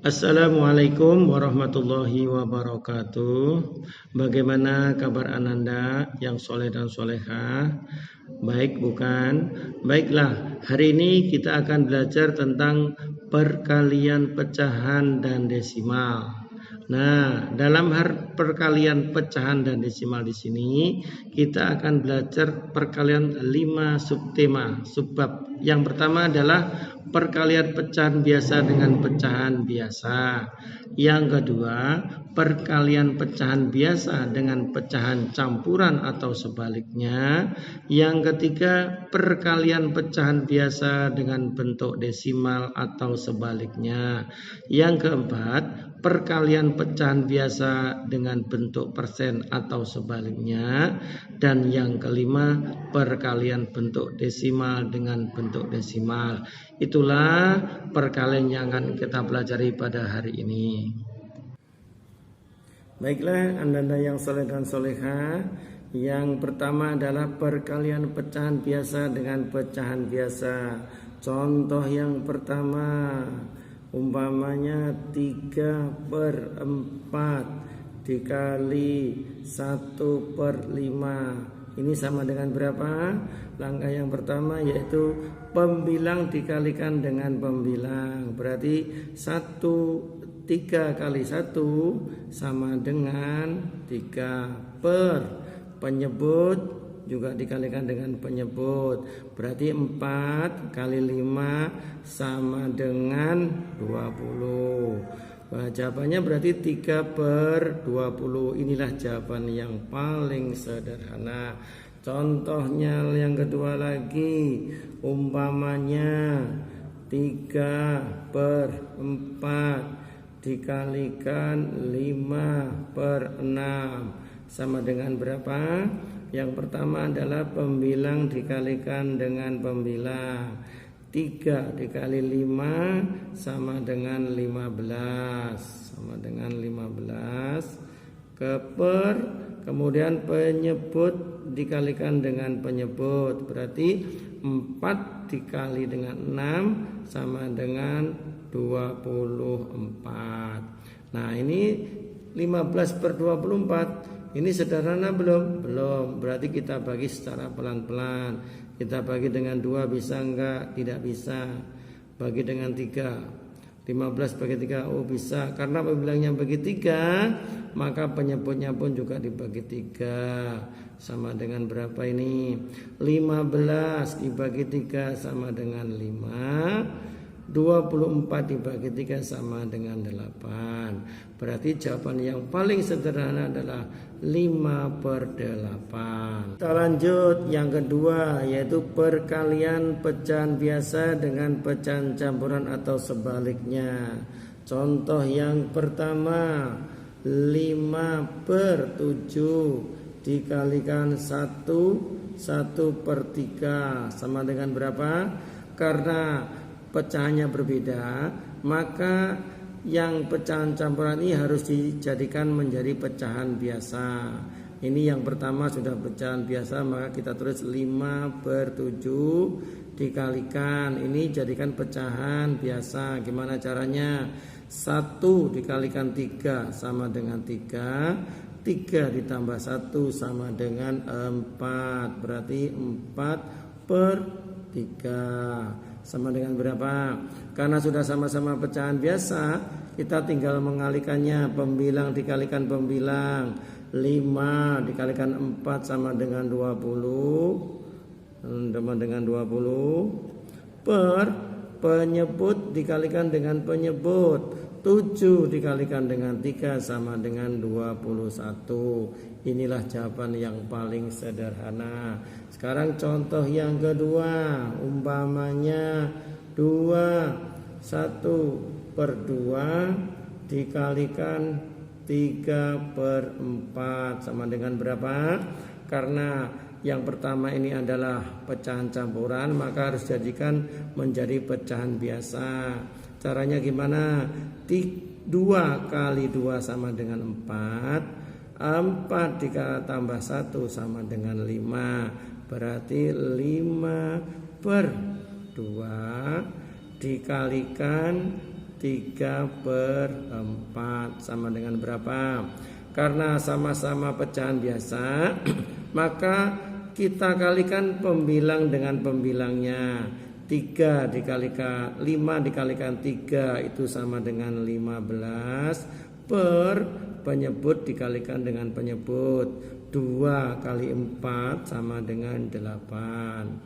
Assalamualaikum warahmatullahi wabarakatuh. Bagaimana kabar Ananda yang soleh dan solehah? Baik bukan? Baiklah, hari ini kita akan belajar tentang perkalian pecahan dan desimal. Nah, dalam perkalian pecahan dan desimal di sini kita akan belajar perkalian 5 subtema, subbab. Yang pertama adalah perkalian pecahan biasa dengan pecahan biasa. Yang kedua, perkalian pecahan biasa dengan pecahan campuran atau sebaliknya. Yang ketiga, perkalian pecahan biasa dengan bentuk desimal atau sebaliknya. Yang keempat, perkalian pecahan biasa dengan bentuk persen atau sebaliknya. Dan yang kelima, perkalian bentuk desimal dengan bentuk desimal. Itulah perkalian yang akan kita pelajari pada hari ini. Baiklah, Anda yang soleh dan soleha, yang pertama adalah perkalian pecahan biasa dengan pecahan biasa. Contoh yang pertama, umpamanya 3/4 dikali 1/5. Ini sama dengan berapa? Langkah yang pertama yaitu pembilang dikalikan dengan pembilang. Berarti 3 kali 1 sama dengan 3 per penyebut juga dikalikan dengan penyebut. Berarti 4 kali 5 sama dengan 20. Nah, jawabannya berarti 3/20. Inilah jawaban yang paling sederhana. Contohnya yang kedua lagi, umpamanya 3/4 dikalikan 5/6 sama dengan berapa? Yang pertama adalah pembilang dikalikan dengan pembilang. 3 dikali 5 sama dengan 15. Sama dengan 15 per, kemudian penyebut dikalikan dengan penyebut. Berarti 4 dikali dengan 6 sama dengan 24. Nah, ini 15/24. Ini sederhana belum? Belum. Berarti kita bagi secara pelan-pelan. Kita bagi dengan 2 bisa enggak? Tidak bisa. Bagi dengan 3. 15 bagi 3, oh bisa. Karena pembilangnya bagi 3, maka penyebutnya pun juga dibagi 3. Sama dengan berapa ini? 15 dibagi 3 sama dengan 5. 24 dibagi 3 sama dengan 8. Berarti jawaban yang paling sederhana adalah 5/8. Kita lanjut yang kedua, yaitu perkalian pecahan biasa dengan pecahan campuran atau sebaliknya. Contoh yang pertama, 5/7 dikalikan 1/3 sama dengan berapa? Karena pecahannya berbeda, maka yang pecahan campuran ini harus dijadikan menjadi pecahan biasa. Ini yang pertama sudah pecahan biasa, maka kita tulis 5/7 dikalikan. Ini jadikan pecahan biasa. Gimana caranya? 1 dikalikan 3 sama dengan 3. 3 ditambah 1 sama dengan 4. Berarti 4/3. Sama dengan berapa? Karena sudah sama-sama pecahan biasa, kita tinggal mengalikannya. Pembilang dikalikan pembilang. 5 dikalikan 4 sama dengan 20. Sama dengan 20. Per penyebut dikalikan dengan penyebut. 7 dikalikan dengan 3 sama dengan 21. Inilah jawaban yang paling sederhana. Sekarang contoh yang kedua, umpamanya 1/2 dikalikan 3/4 sama dengan berapa? Karena yang pertama ini adalah pecahan campuran, maka harus jadikan menjadi pecahan biasa. Caranya gimana? 2 kali 2 sama dengan 4. 4 ditambah 1 sama dengan 5. Berarti 5/2 dikalikan 3/4 sama dengan berapa? Karena sama-sama pecahan biasa, maka kita kalikan pembilang dengan pembilangnya. 5 dikalikan 3 itu sama dengan 15 per penyebut dikalikan dengan penyebut. 2 kali 4 sama dengan 8.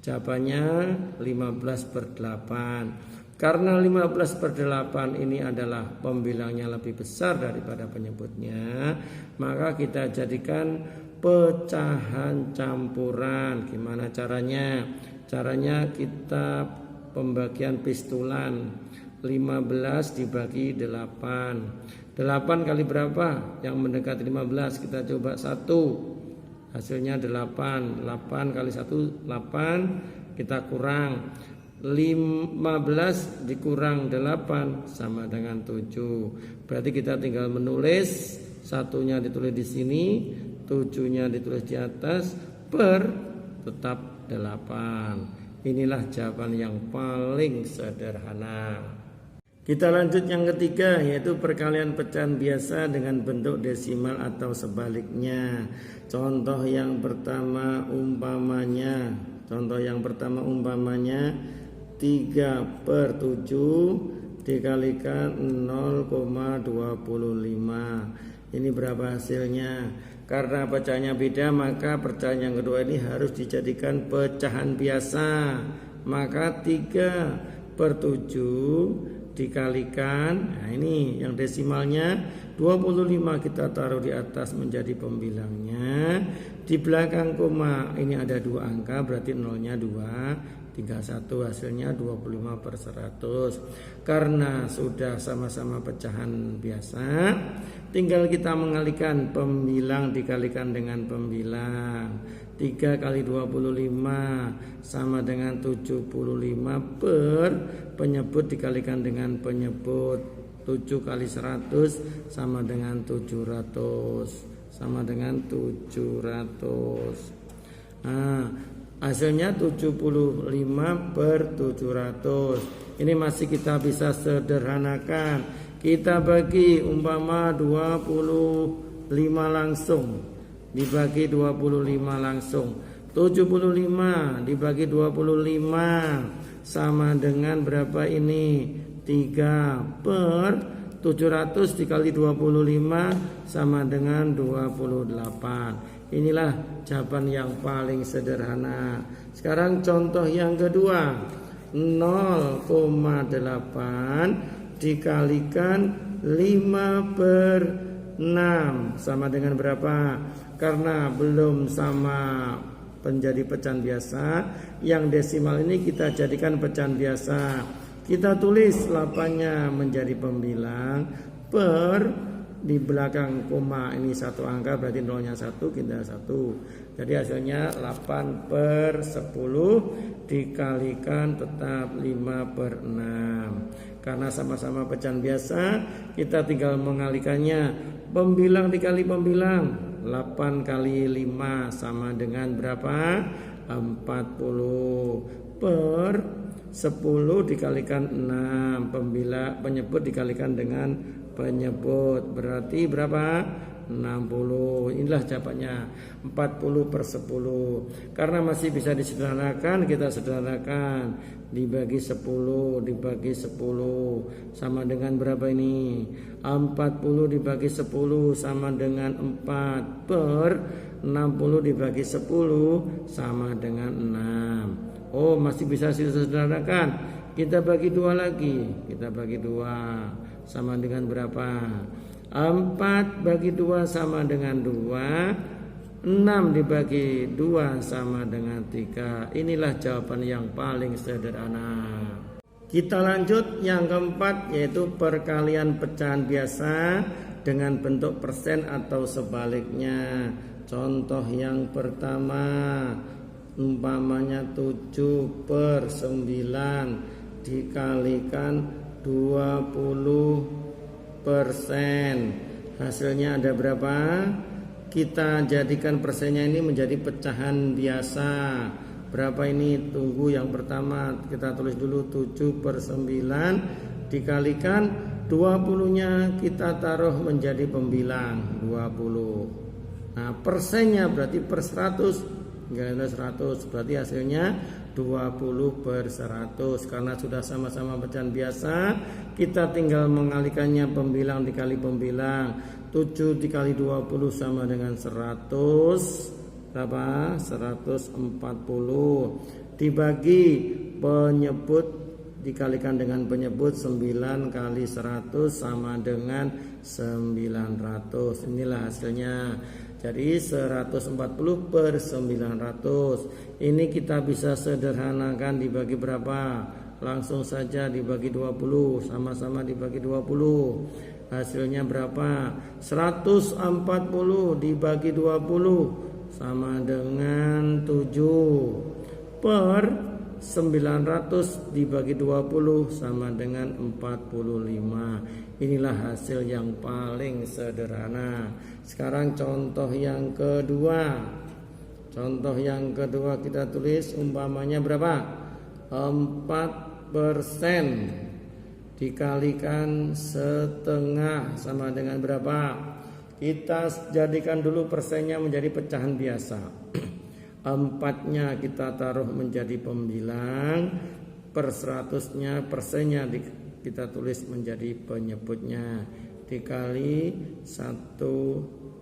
Jawabannya 15/8. Karena 15/8 ini adalah pembilangnya lebih besar daripada penyebutnya, maka kita jadikan pecahan campuran. Gimana caranya? Caranya kita pembagian pistulan. 15 dibagi 8. 8 kali berapa? Yang mendekati 15 kita coba 1. Hasilnya 8. 8 kali 1 8, kita kurang. 15 dikurang 8 sama dengan 7. Berarti kita tinggal menulis, satunya ditulis di sini, 7-nya ditulis di atas, per tetap 8. Inilah jawaban yang paling sederhana. Kita lanjut yang ketiga, yaitu perkalian pecahan biasa dengan bentuk desimal atau sebaliknya. Contoh yang pertama umpamanya 3/7 dikalikan 0,25. Ini berapa hasilnya? Karena pecahannya beda, maka pecahan yang kedua ini harus dijadikan pecahan biasa. Maka 3/7 dikalikan, nah ini yang desimalnya 25 kita taruh di atas menjadi pembilangnya. Di belakang koma ini ada 2 angka, berarti nolnya 2, tinggal 1, hasilnya 25/100. Karena sudah sama-sama pecahan biasa, tinggal kita mengalihkan pembilang dikalikan dengan pembilang. 3 kali 25 sama dengan 75 per penyebut dikalikan dengan penyebut. 7 kali 100 sama dengan 700. Sama dengan 700. Nah, hasilnya 75/700. Ini masih kita bisa sederhanakan. Kita bagi umpama 25 langsung. Dibagi 25 langsung. 75 dibagi 25 sama dengan berapa ini? 3 per 700 dikali 25 sama dengan 28. Inilah jawaban yang paling sederhana. Sekarang contoh yang kedua. 0,8 dikalikan 5/6 sama dengan berapa? Karena belum sama menjadi pecahan biasa, yang desimal ini kita jadikan pecahan biasa. Kita tulis 8-nya menjadi pembilang, per di belakang koma ini 1 angka, berarti nolnya 1, kita 1. Jadi hasilnya 8/10 dikalikan tetap 5/6. Karena sama-sama pecahan biasa, kita tinggal mengalihkannya. Pembilang dikali pembilang, 8 kali 5 sama dengan berapa? 40 per 10 dikalikan 6. Penyebut dikalikan dengan penyebut, berarti berapa? 60. Inilah jawabannya, 40/10. Karena masih bisa disederhanakan, kita sederhanakan. Dibagi 10 dibagi 10 sama dengan berapa ini? 40 dibagi 10 sama dengan 4 per 60 dibagi 10 sama dengan 6. Oh, masih bisa disederhanakan. Kita bagi 2 lagi. Kita bagi 2 sama dengan berapa? 4 bagi 2 sama dengan 2. 6 dibagi 2 sama dengan 3. Inilah jawaban yang paling sederhana. Kita lanjut yang keempat, yaitu perkalian pecahan biasa dengan bentuk persen atau sebaliknya. Contoh yang pertama, umpamanya 7/9 dikalikan 20%. Hasilnya ada berapa? Kita jadikan persennya ini menjadi pecahan biasa. Berapa ini? Tunggu, yang pertama kita tulis dulu 7/9 dikalikan 20-nya kita taruh menjadi pembilang 20. Nah, persennya berarti per 100, 100 berarti hasilnya 20 per 100. Karena sudah sama-sama pecahan biasa, kita tinggal mengalihkannya pembilang dikali pembilang. 7 dikali 20 sama dengan 100 berapa? 140 dibagi penyebut dikalikan dengan penyebut 9 kali 100 sama dengan 900. Inilah hasilnya. Jadi 140 per 900. Ini kita bisa sederhanakan dibagi berapa? Langsung saja dibagi 20. Sama-sama dibagi 20. Hasilnya berapa? 140 dibagi 20 sama dengan 7 per 900 dibagi 20 sama dengan 45. Inilah hasil yang paling sederhana. Sekarang contoh yang kedua. Contoh yang kedua kita tulis umpamanya berapa? 4% dikalikan setengah sama dengan berapa? Kita jadikan dulu persennya menjadi pecahan biasa. 4-nya kita taruh menjadi pembilang, per 100-nya persennya kita tulis menjadi penyebutnya, dikali 1/2.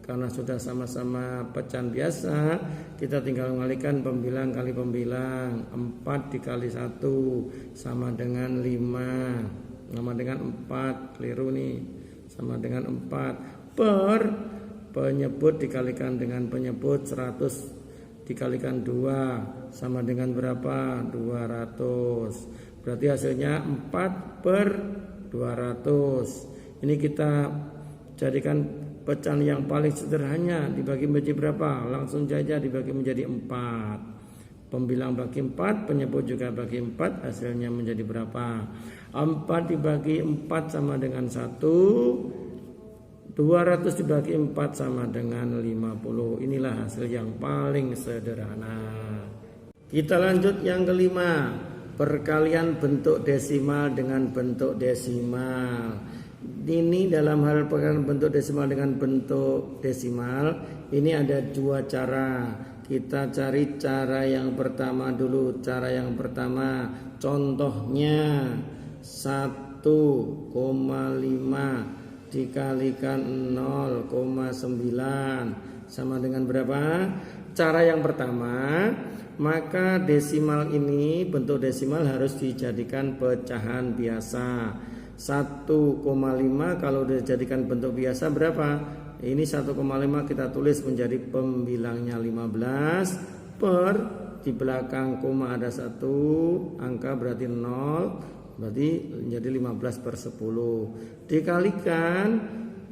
Karena sudah sama-sama pecahan biasa, kita tinggal mengalihkan pembilang kali pembilang. 4 dikali 1 sama dengan 5, sama dengan 4, keliru nih, sama dengan 4 per penyebut dikalikan dengan penyebut 100 dikalikan 2 sama dengan berapa? 200. Berarti hasilnya 4 per 200. Ini kita jadikan pecahan yang paling sederhana. Dibagi menjadi berapa? Langsung saja dibagi menjadi 4. Pembilang bagi 4, penyebut juga bagi 4. Hasilnya menjadi berapa? 4 dibagi 4 sama dengan 1. 200 dibagi 4 sama dengan 50. Inilah hasil yang paling sederhana. Kita lanjut yang kelima. Perkalian bentuk desimal dengan bentuk desimal. Ini dalam hal perkalian bentuk desimal dengan bentuk desimal, ini ada dua cara. Kita cari cara yang pertama dulu. Cara yang pertama, contohnya 1,5 dikalikan 0,9 sama dengan berapa? Cara yang pertama, maka desimal ini, bentuk desimal harus dijadikan pecahan biasa. 1,5 kalau dijadikan bentuk biasa berapa? Ini 1,5 kita tulis menjadi pembilangnya 15 per di belakang koma ada 1 angka berarti 0. Berarti menjadi 15 per 10 dikalikan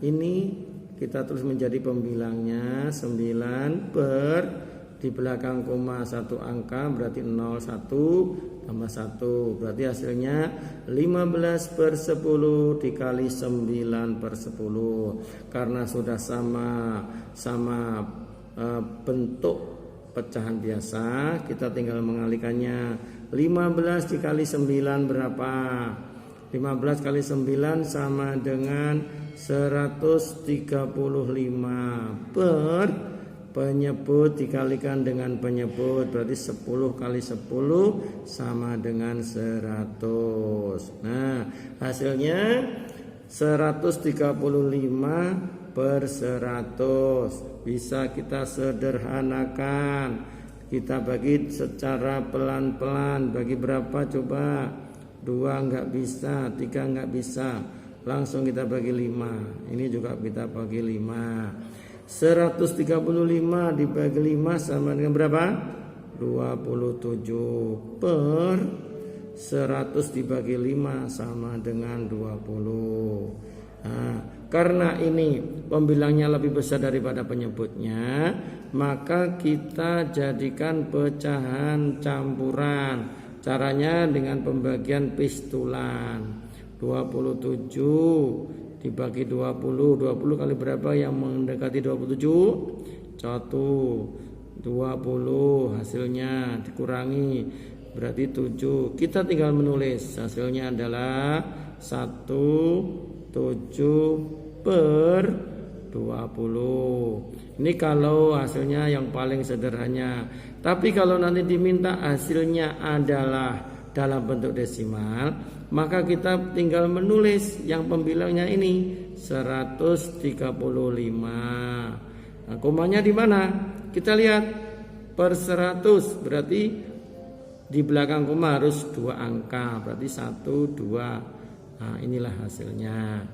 ini kita tulis menjadi pembilangnya 9 per di belakang koma 1 angka berarti 0 1 tambah 1 berarti hasilnya 15 per 10 dikali 9 per 10. Karena sudah sama bentuk pecahan biasa, kita tinggal mengalihkannya. 15 dikali 9 berapa? 15 kali 9 sama dengan 135 per penyebut dikalikan dengan penyebut berarti 10 kali 10 sama dengan 100. Nah, hasilnya 135 per 100. Bisa kita sederhanakan. Kita bagi secara pelan-pelan. Bagi berapa coba? 2 enggak bisa, 3 enggak bisa. Langsung kita bagi 5. Ini juga kita bagi 5. 135 dibagi 5 sama dengan berapa? 27 per 100 dibagi 5 sama dengan 20. Nah, karena ini pembilangnya lebih besar daripada penyebutnya, maka kita jadikan pecahan campuran. Caranya dengan pembagian pistulan. 27 dibagi 20. 20 kali berapa yang mendekati 27? 1. 20 hasilnya dikurangi berarti 7. Kita tinggal menulis, hasilnya adalah 1/7 per 20. Ini kalau hasilnya yang paling sederhana. Tapi kalau nanti diminta hasilnya adalah dalam bentuk desimal, maka kita tinggal menulis yang pembilangnya ini 135. Nah, komanya di mana? Kita lihat per 100, berarti di belakang koma harus 2 angka, berarti 1, 2. Nah, inilah hasilnya.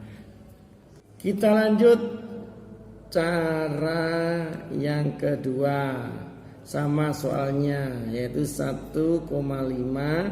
Kita lanjut cara yang kedua. Sama soalnya, yaitu 1,5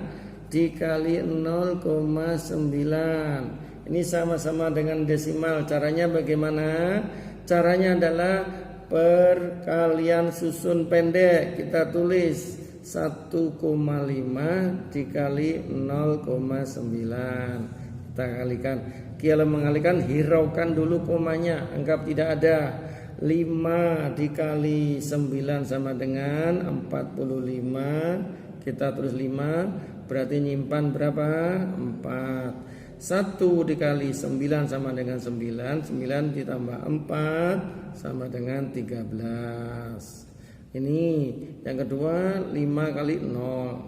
dikali 0,9. Ini sama-sama dengan desimal. Caranya bagaimana? Caranya adalah perkalian susun pendek. Kita tulis 1,5 dikali 0,9. Kita kalikan. Kalau mengalikan, hiraukan dulu komanya, anggap tidak ada. 5 dikali 9 sama dengan 45. Kita tulis 5, berarti nyimpan berapa? 4. 1 dikali 9 sama dengan 9. 9 ditambah 4 sama dengan 13. Ini yang kedua, 5 kali 0.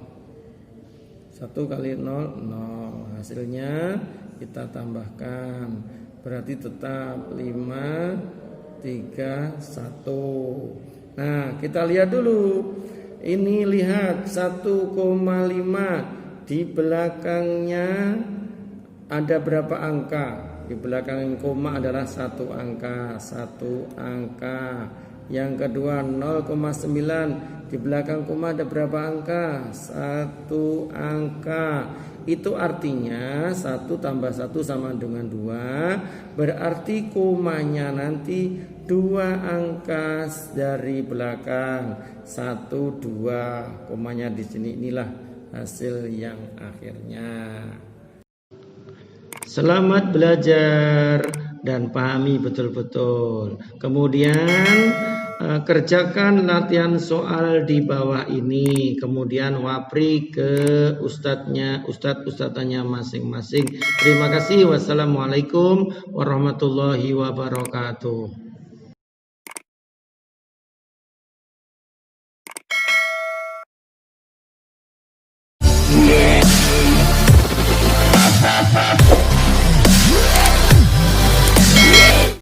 1 kali 0, 0. Hasilnya kita tambahkan, berarti tetap 5, 3, 1. Nah, kita lihat dulu. Ini lihat 1,5 di belakangnya ada berapa angka? Di belakang koma adalah 1 angka, 1 angka. Yang kedua 0,9 di belakang koma ada berapa angka? 1 angka. Itu artinya 1 tambah 1 sama dengan 2. Berarti komanya nanti 2 angka dari belakang. 1, 2. Komanya di sini, inilah hasil yang akhirnya. Selamat belajar dan pahami betul-betul. Kemudian kerjakan latihan soal di bawah ini. Kemudian wapri ke ustadznya masing-masing. Terima kasih. Wassalamualaikum warahmatullahi wabarakatuh.